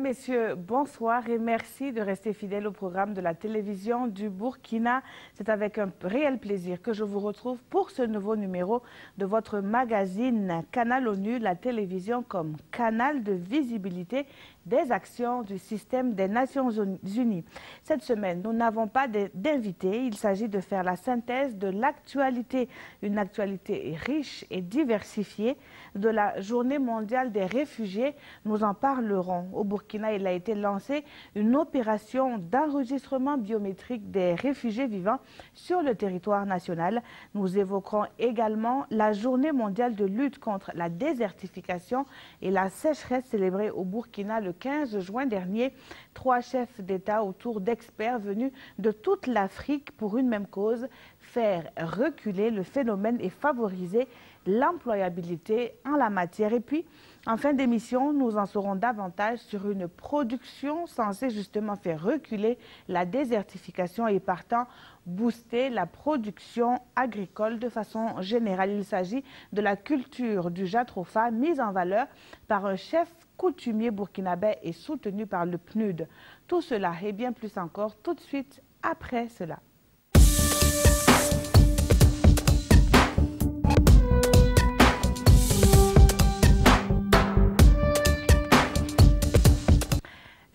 Messieurs, bonsoir et merci de rester fidèles au programme de la télévision du Burkina. C'est avec un réel plaisir que je vous retrouve pour ce nouveau numéro de votre magazine Canal ONU, la télévision comme canal de visibilité des actions du système des Nations Unies. Cette semaine, nous n'avons pas d'invité. Il s'agit de faire la synthèse de l'actualité, une actualité riche et diversifiée de la Journée mondiale des réfugiés. Nous en parlerons. Au Burkina, il a été lancé une opération d'enregistrement biométrique des réfugiés vivant sur le territoire national. Nous évoquerons également la Journée mondiale de lutte contre la désertification et la sécheresse célébrée au Burkina le 15 juin dernier. 3 chefs d'État autour d'experts venus de toute l'Afrique pour une même cause, faire reculer le phénomène et favoriser l'employabilité en la matière. Et puis, en fin d'émission, nous en saurons davantage sur une production censée justement faire reculer la désertification et partant booster la production agricole de façon générale. Il s'agit de la culture du jatropha mise en valeur par un chef coutumier burkinabé et soutenu par le PNUD. Tout cela et bien plus encore tout de suite après cela.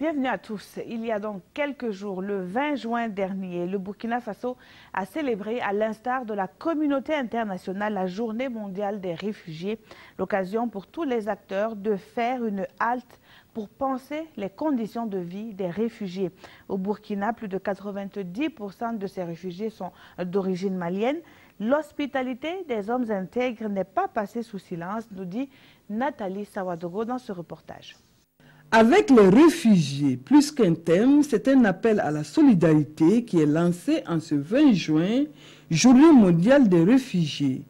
Bienvenue à tous. Il y a donc quelques jours, le 20 juin dernier, le Burkina Faso a célébré, à l'instar de la communauté internationale, la Journée mondiale des réfugiés. L'occasion pour tous les acteurs de faire une halte pour penser les conditions de vie des réfugiés. Au Burkina, plus de 90% de ces réfugiés sont d'origine malienne. L'hospitalité des hommes intègres n'est pas passée sous silence, nous dit Nathalie Sawadogo dans ce reportage. Avec les réfugiés, plus qu'un thème, c'est un appel à la solidarité qui est lancé en ce 20 juin, Journée mondiale des réfugiés.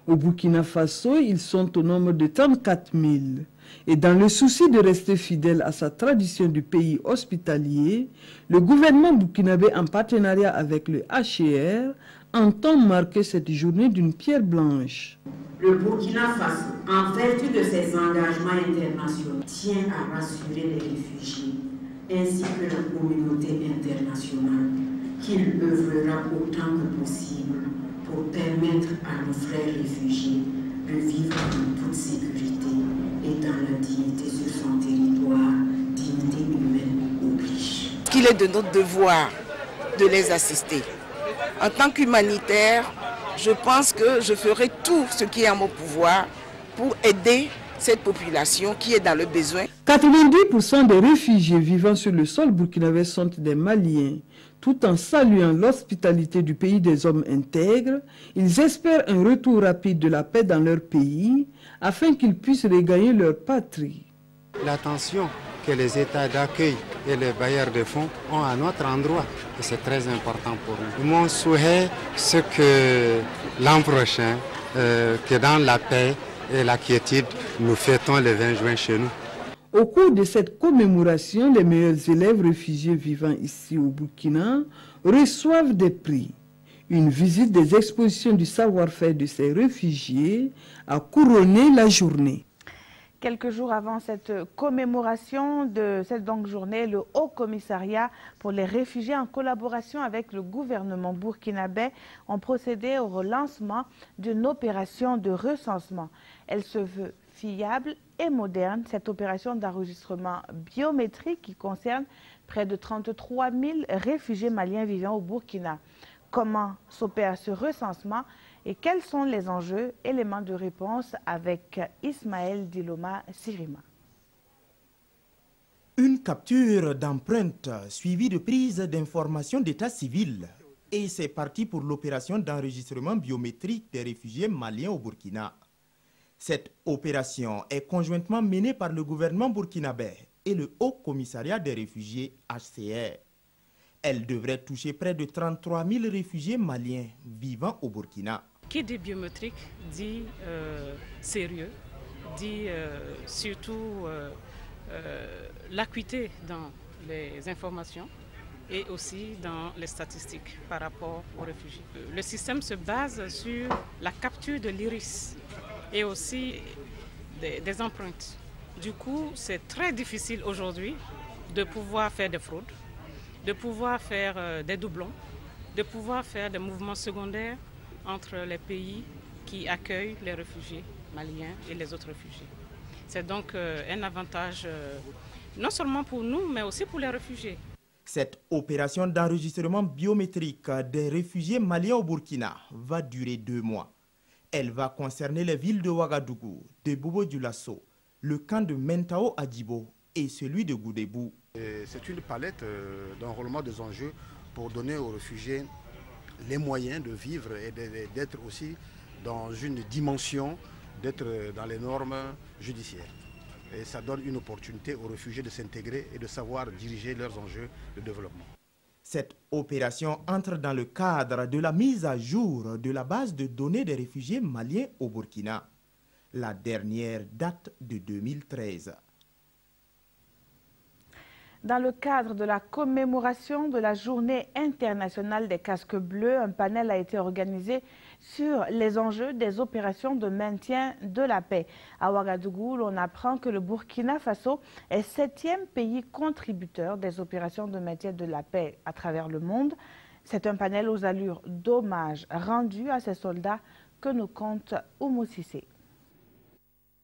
Au Burkina Faso, ils sont au nombre de 34 000. Et dans le souci de rester fidèle à sa tradition du pays hospitalier, le gouvernement burkinabé, en partenariat avec le HCR, entend marquer cette journée d'une pierre blanche. Le Burkina Faso, en vertu de ses engagements internationaux, tient à rassurer les réfugiés ainsi que la communauté internationale qu'il œuvrera autant que possible pour permettre à nos frères réfugiés de vivre en toute sécurité et dans la dignité sur son territoire, dignité humaine oblige. Qu'il est de notre devoir de les assister. En tant qu'humanitaire, je pense que je ferai tout ce qui est en mon pouvoir pour aider cette population qui est dans le besoin. 90% des réfugiés vivant sur le sol burkinabé sont des Maliens. Tout en saluant l'hospitalité du pays des hommes intègres, ils espèrent un retour rapide de la paix dans leur pays afin qu'ils puissent regagner leur patrie. L'attention que les États d'accueil et les bailleurs de fonds ont à notre endroit. Et c'est très important pour nous. Mon souhait, c'est que l'an prochain, que dans la paix et la quiétude, nous fêtons le 20 juin chez nous. Au cours de cette commémoration, les meilleurs élèves réfugiés vivant ici au Burkina reçoivent des prix. Une visite des expositions du savoir-faire de ces réfugiés a couronné la journée. Quelques jours avant cette commémoration de cette journée, le Haut Commissariat pour les réfugiés, en collaboration avec le gouvernement burkinabé, ont procédé au relancement d'une opération de recensement. Elle se veut fiable et moderne, cette opération d'enregistrement biométrique qui concerne près de 33 000 réfugiés maliens vivant au Burkina. Comment s'opère ce recensement et quels sont les enjeux? Éléments de réponse avec Ismaël Diloma Sirima. Une capture d'empreintes suivie de prise d'informations d'état civil. Et c'est parti pour l'opération d'enregistrement biométrique des réfugiés maliens au Burkina. Cette opération est conjointement menée par le gouvernement burkinabé et le Haut Commissariat des réfugiés HCR. Elle devrait toucher près de 33 000 réfugiés maliens vivant au Burkina. Qui dit biométrique dit sérieux, dit surtout l'acuité dans les informations et aussi dans les statistiques par rapport aux réfugiés. Le système se base sur la capture de l'iris et aussi des empreintes. Du coup, c'est très difficile aujourd'hui de pouvoir faire des fraudes, de pouvoir faire des doublons, de pouvoir faire des mouvements secondaires entre les pays qui accueillent les réfugiés maliens et les autres réfugiés. C'est donc un avantage non seulement pour nous, mais aussi pour les réfugiés. Cette opération d'enregistrement biométrique des réfugiés maliens au Burkina va durer 2 mois. Elle va concerner les villes de Ouagadougou, de Bobo-Dioulasso, le camp de Mentao à Djibo et celui de Goudébou. C'est une palette d'enrôlement des enjeux pour donner aux réfugiés les moyens de vivre et d'être aussi dans une dimension, d'être dans les normes judiciaires. Et ça donne une opportunité aux réfugiés de s'intégrer et de savoir diriger leurs enjeux de développement. Cette opération entre dans le cadre de la mise à jour de la base de données des réfugiés maliens au Burkina. La dernière date de 2013. Dans le cadre de la commémoration de la Journée internationale des casques bleus, un panel a été organisé sur les enjeux des opérations de maintien de la paix. À Ouagadougou, l'on apprend que le Burkina Faso est 7e pays contributeur des opérations de maintien de la paix à travers le monde. C'est un panel aux allures d'hommage rendu à ces soldats que nous compte Oumou Cissé.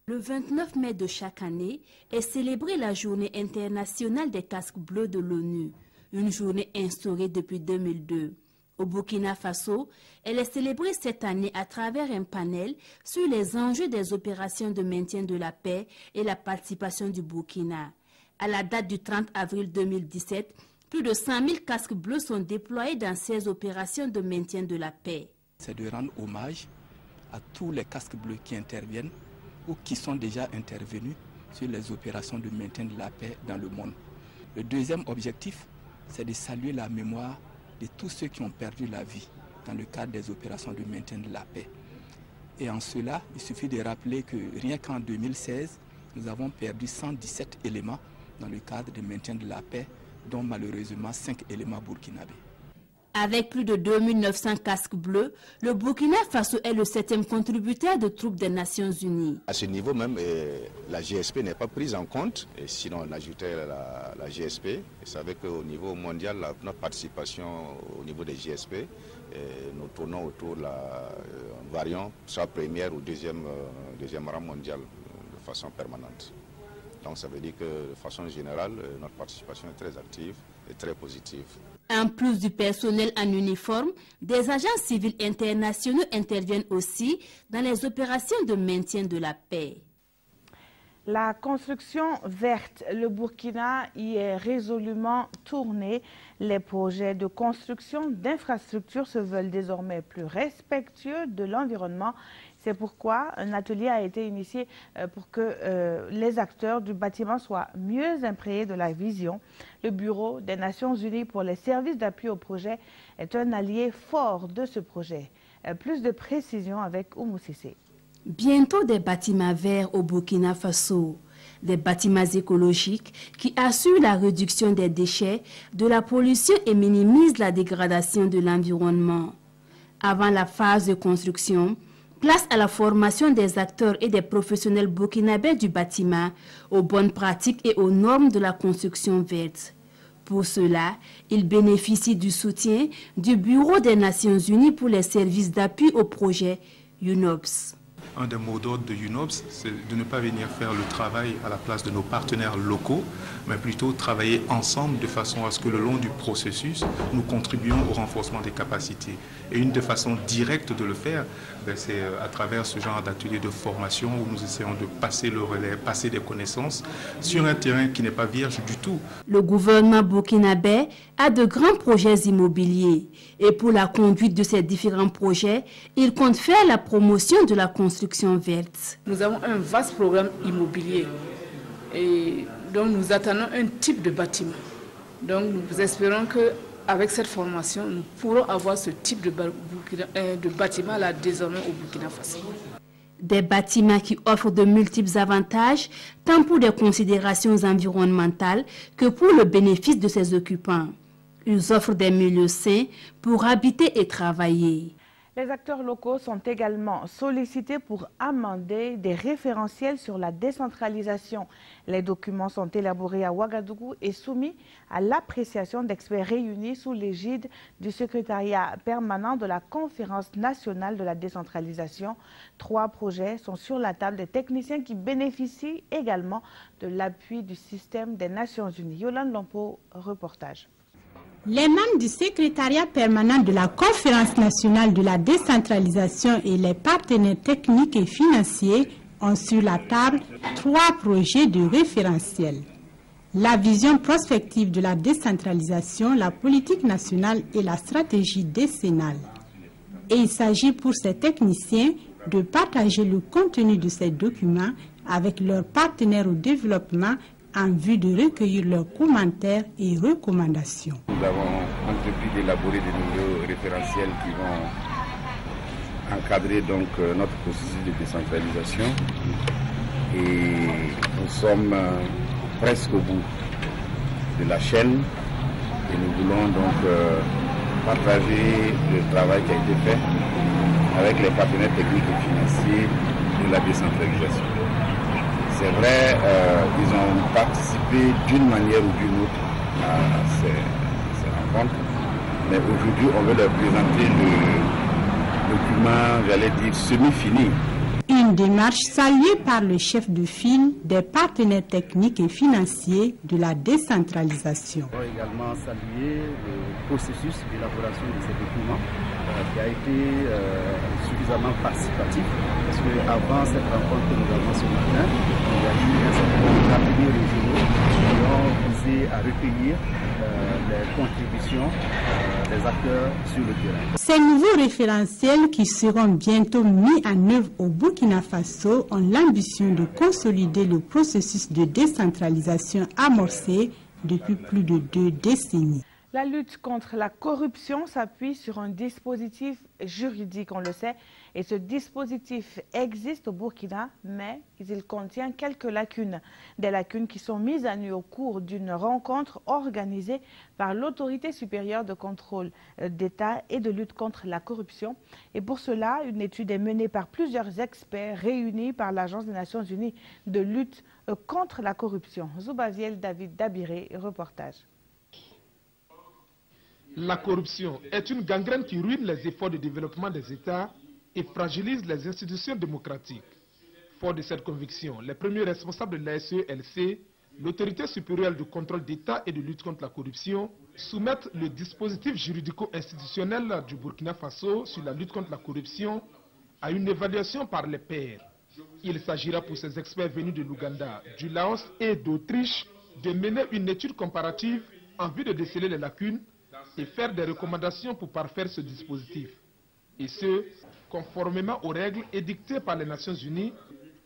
Le 29 mai de chaque année est célébrée la Journée internationale des casques bleus de l'ONU, une journée instaurée depuis 2002. Au Burkina Faso, elle est célébrée cette année à travers un panel sur les enjeux des opérations de maintien de la paix et la participation du Burkina. À la date du 30 avril 2017, plus de 100 000 casques bleus sont déployés dans ces opérations de maintien de la paix. C'est de rendre hommage à tous les casques bleus qui interviennent ou qui sont déjà intervenus sur les opérations de maintien de la paix dans le monde. Le deuxième objectif, c'est de saluer la mémoire de tous ceux qui ont perdu la vie dans le cadre des opérations de maintien de la paix. Et en cela, il suffit de rappeler que rien qu'en 2016, nous avons perdu 117 éléments dans le cadre de maintien de la paix, dont malheureusement 5 éléments burkinabés. Avec plus de 2900 casques bleus, le Burkina Faso est le 7e contributeur de troupes des Nations Unies. À ce niveau même, la GSP n'est pas prise en compte, et sinon on ajoutait la GSP. Vous savez qu'au niveau mondial, notre participation au niveau des GSP, nous tournons autour de la variant, soit première ou deuxième rang mondial de façon permanente. Donc ça veut dire que de façon générale, notre participation est très active et très positive. En plus du personnel en uniforme, des agents civils internationaux interviennent aussi dans les opérations de maintien de la paix. La construction verte, le Burkina y est résolument tourné. Les projets de construction d'infrastructures se veulent désormais plus respectueux de l'environnement. C'est pourquoi un atelier a été initié pour que les acteurs du bâtiment soient mieux imprégnés de la vision. Le Bureau des Nations Unies pour les services d'appui au projet est un allié fort de ce projet. Plus de précisions avec Oumou Cissé. Bientôt des bâtiments verts au Burkina Faso, des bâtiments écologiques qui assurent la réduction des déchets, de la pollution et minimisent la dégradation de l'environnement. Avant la phase de construction, place à la formation des acteurs et des professionnels burkinabés du bâtiment aux bonnes pratiques et aux normes de la construction verte. Pour cela, ils bénéficient du soutien du Bureau des Nations Unies pour les services d'appui au projet UNOPS. Un des mots d'ordre de UNOPS, c'est de ne pas venir faire le travail à la place de nos partenaires locaux, mais plutôt travailler ensemble de façon à ce que le long du processus, nous contribuions au renforcement des capacités. Et une des façons directes de le faire, c'est à travers ce genre d'atelier de formation où nous essayons de passer le relais, passer des connaissances sur un terrain qui n'est pas vierge du tout. Le gouvernement burkinabé a de grands projets immobiliers et pour la conduite de ces différents projets, il compte faire la promotion de la construction verte. Nous avons un vaste programme immobilier et donc nous attendons un type de bâtiment. Donc nous espérons qu'avec cette formation, nous pourrons avoir ce type de bâtiment là désormais au Burkina Faso. Des bâtiments qui offrent de multiples avantages, tant pour des considérations environnementales que pour le bénéfice de ses occupants. Ils offrent des milieux sains pour habiter et travailler. Les acteurs locaux sont également sollicités pour amender des référentiels sur la décentralisation. Les documents sont élaborés à Ouagadougou et soumis à l'appréciation d'experts réunis sous l'égide du secrétariat permanent de la Conférence nationale de la décentralisation. 3 projets sont sur la table des techniciens qui bénéficient également de l'appui du système des Nations Unies. Yolande Lompo, reportage. Les membres du secrétariat permanent de la Conférence nationale de la décentralisation et les partenaires techniques et financiers ont sur la table 3 projets de référentiel. La vision prospective de la décentralisation, la politique nationale et la stratégie décennale. Et il s'agit pour ces techniciens de partager le contenu de ces documents avec leurs partenaires au développement en vue de recueillir leurs commentaires et recommandations. Nous avons entrepris d'élaborer de nouveaux référentiels qui vont encadrer donc notre processus de décentralisation et nous sommes presque au bout de la chaîne et nous voulons donc partager le travail qui a été fait avec les partenaires techniques et financiers de la décentralisation. C'est vrai, ils ont participé d'une manière ou d'une autre à ces rencontres, mais aujourd'hui on veut leur présenter le document, j'allais dire, semi-fini. Une démarche saluée par le chef de file des partenaires techniques et financiers de la décentralisation. On va également saluer le processus d'élaboration de ces documents qui a été suffisamment participatif parce qu'avant cette rencontre que nous avons ce matin, il y a eu un certain nombre d'ateliers régionaux qui ont visé à recueillir les contributions des acteurs sur le terrain. Ces nouveaux référentiels qui seront bientôt mis en œuvre au Burkina Faso ont l'ambition de consolider le processus de décentralisation amorcé depuis plus de 2 décennies. La lutte contre la corruption s'appuie sur un dispositif juridique, on le sait, et ce dispositif existe au Burkina, mais il contient quelques lacunes. Des lacunes qui sont mises à nu au cours d'une rencontre organisée par l'Autorité supérieure de contrôle d'État et de lutte contre la corruption. Et pour cela, une étude est menée par plusieurs experts réunis par l'Agence des Nations Unies de lutte contre la corruption. Zoubaviel David Dabiré, reportage. La corruption est une gangrène qui ruine les efforts de développement des États et fragilise les institutions démocratiques. Fort de cette conviction, les premiers responsables de la SELC, l'autorité supérieure de contrôle d'État et de lutte contre la corruption, soumettent le dispositif juridico-institutionnel du Burkina Faso sur la lutte contre la corruption à une évaluation par les pairs. Il s'agira pour ces experts venus de l'Ouganda, du Laos et d'Autriche de mener une étude comparative en vue de déceler les lacunes et faire des recommandations pour parfaire ce dispositif. Et ce, conformément aux règles édictées par les Nations Unies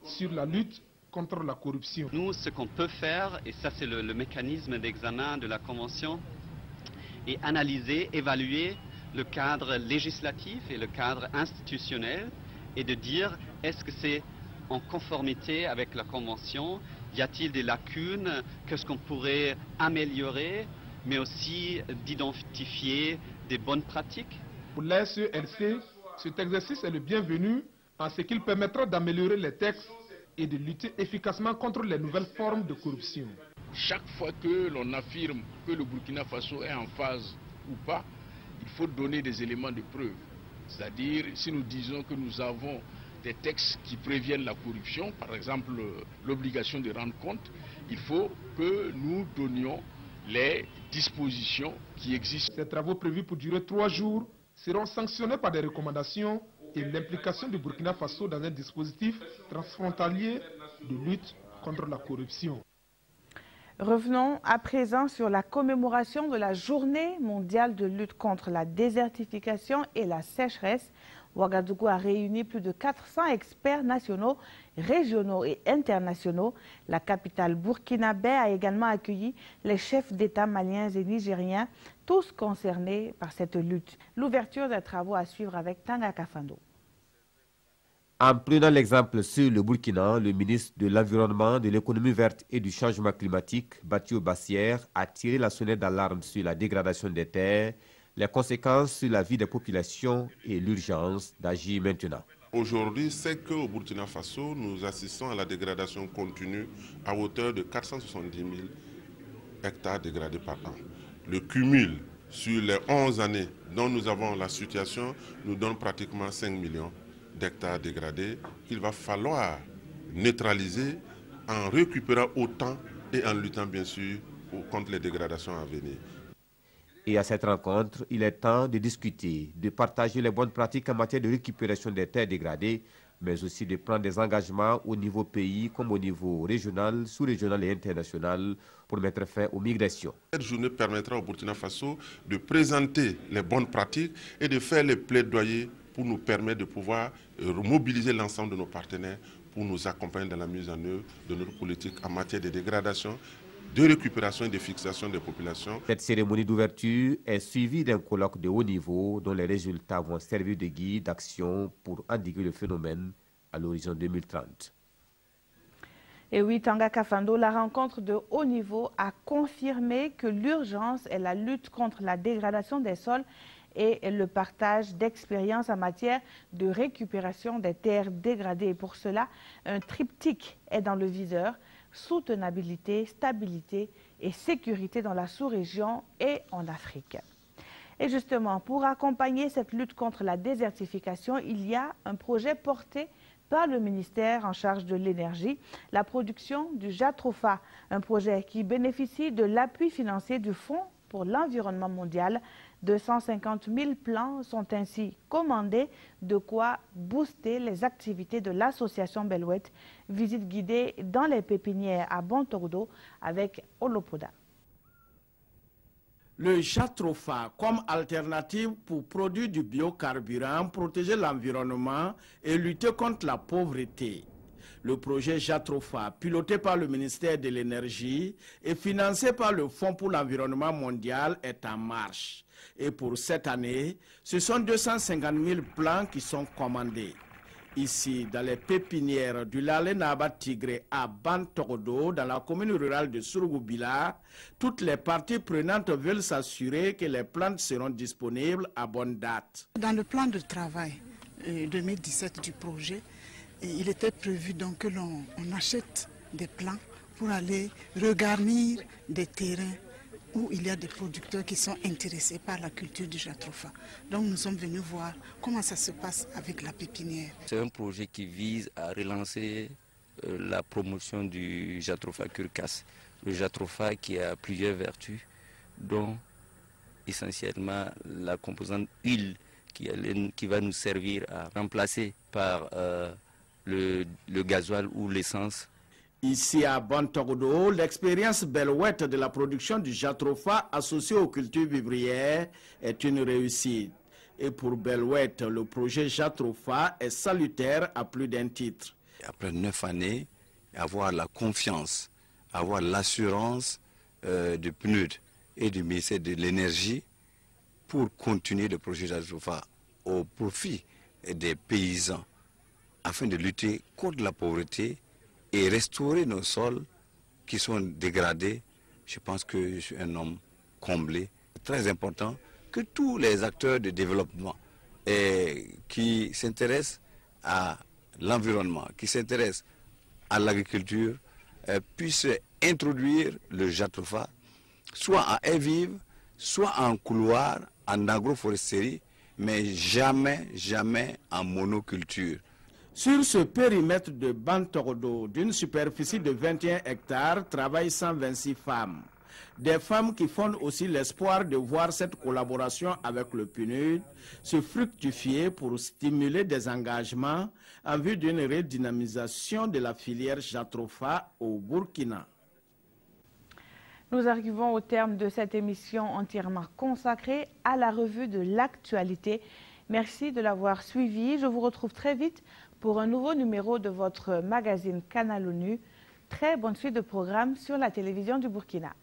sur la lutte contre la corruption. Nous, ce qu'on peut faire, et ça c'est le mécanisme d'examen de la Convention, est analyser, évaluer le cadre législatif et le cadre institutionnel et de dire est-ce que c'est en conformité avec la Convention, y a-t-il des lacunes, qu'est-ce qu'on pourrait améliorer, mais aussi d'identifier des bonnes pratiques. Pour la SELC, cet exercice est le bienvenu en ce qu'il permettra d'améliorer les textes et de lutter efficacement contre les nouvelles formes de corruption. Chaque fois que l'on affirme que le Burkina Faso est en phase ou pas, il faut donner des éléments de preuve. C'est-à-dire, si nous disons que nous avons des textes qui préviennent la corruption, par exemple l'obligation de rendre compte, il faut que nous donnions les dispositions qui existent. Ces travaux prévus pour durer 3 jours seront sanctionnés par des recommandations et l'implication du Burkina Faso dans un dispositif transfrontalier de lutte contre la corruption. Revenons à présent sur la commémoration de la Journée mondiale de lutte contre la désertification et la sécheresse. Ouagadougou a réuni plus de 400 experts nationaux, régionaux et internationaux. La capitale burkinabé a également accueilli les chefs d'État maliens et nigériens, tous concernés par cette lutte. L'ouverture des travaux à suivre avec Tanga Kafando. En prenant l'exemple sur le Burkina, le ministre de l'Environnement, de l'économie verte et du changement climatique, Bathio Bassière, a tiré la sonnette d'alarme sur la dégradation des terres, les conséquences sur la vie des populations et l'urgence d'agir maintenant. Aujourd'hui, c'est qu'au Burkina Faso, nous assistons à la dégradation continue à hauteur de 470 000 hectares dégradés par an. Le cumul sur les 11 années dont nous avons la situation nous donne pratiquement 5 millions d'hectares dégradés qu'il va falloir neutraliser en récupérant autant et en luttant bien sûr contre les dégradations à venir. Et à cette rencontre, il est temps de discuter, de partager les bonnes pratiques en matière de récupération des terres dégradées, mais aussi de prendre des engagements au niveau pays comme au niveau régional, sous-régional et international pour mettre fin aux migrations. Cette journée permettra au Burkina Faso de présenter les bonnes pratiques et de faire les plaidoyers pour nous permettre de pouvoir mobiliser l'ensemble de nos partenaires pour nous accompagner dans la mise en œuvre de notre politique en matière de dégradation, de récupération et de fixation des populations. Cette cérémonie d'ouverture est suivie d'un colloque de haut niveau dont les résultats vont servir de guide d'action pour endiguer le phénomène à l'horizon 2030. Et oui, Tanga Kafando, la rencontre de haut niveau a confirmé que l'urgence est la lutte contre la dégradation des sols et le partage d'expériences en matière de récupération des terres dégradées. Et pour cela, un triptyque est dans le viseur: soutenabilité, stabilité et sécurité dans la sous-région et en Afrique. Et justement, pour accompagner cette lutte contre la désertification, il y a un projet porté par le ministère en charge de l'énergie, la production du Jatropha, un projet qui bénéficie de l'appui financier du Fonds pour l'environnement mondial. 250 000 plants sont ainsi commandés, de quoi booster les activités de l'association Belouette. Visite guidée dans les pépinières à Bontordo avec Olopoda. Le Jatropha comme alternative pour produire du biocarburant, protéger l'environnement et lutter contre la pauvreté. Le projet Jatropha, piloté par le ministère de l'Énergie et financé par le Fonds pour l'environnement mondial, est en marche. Et pour cette année, ce sont 250 000 plants qui sont commandés. Ici, dans les pépinières du Lale Naba Tigré à Bantordo, dans la commune rurale de Surugubila, toutes les parties prenantes veulent s'assurer que les plantes seront disponibles à bonne date. Dans le plan de travail 2017 du projet, il était prévu donc que l'on achète des plants pour aller regarnir des terrains où il y a des producteurs qui sont intéressés par la culture du Jatropha. Donc nous sommes venus voir comment ça se passe avec la pépinière. C'est un projet qui vise à relancer la promotion du Jatropha Curcas. Le Jatropha qui a plusieurs vertus, dont essentiellement la composante huile qui va nous servir à remplacer par le gasoil ou l'essence. Ici à Bontordo, l'expérience Belouette de la production du Jatropha associé aux cultures vivrières est une réussite. Et pour Belouette, le projet Jatropha est salutaire à plus d'un titre. Après 9 années, avoir la confiance, avoir l'assurance du PNUD et du ministère de l'Énergie pour continuer le projet Jatropha au profit des paysans afin de lutter contre la pauvreté et restaurer nos sols qui sont dégradés. Je pense que je suis un homme comblé. C'est très important que tous les acteurs de développement qui s'intéressent à l'environnement, qui s'intéressent à l'agriculture, puissent introduire le Jatropha, soit en air vive, soit en couloir, en agroforesterie, mais jamais, jamais en monoculture. Sur ce périmètre de Bantordo, d'une superficie de 21 hectares, travaillent 126 femmes. Des femmes qui font aussi l'espoir de voir cette collaboration avec le PNUD se fructifier pour stimuler des engagements en vue d'une redynamisation de la filière Jatropha au Burkina. Nous arrivons au terme de cette émission entièrement consacrée à la revue de l'actualité. Merci de l'avoir suivi. Je vous retrouve très vite pour un nouveau numéro de votre magazine Canal ONU. Très bonne suite de programme sur la télévision du Burkina.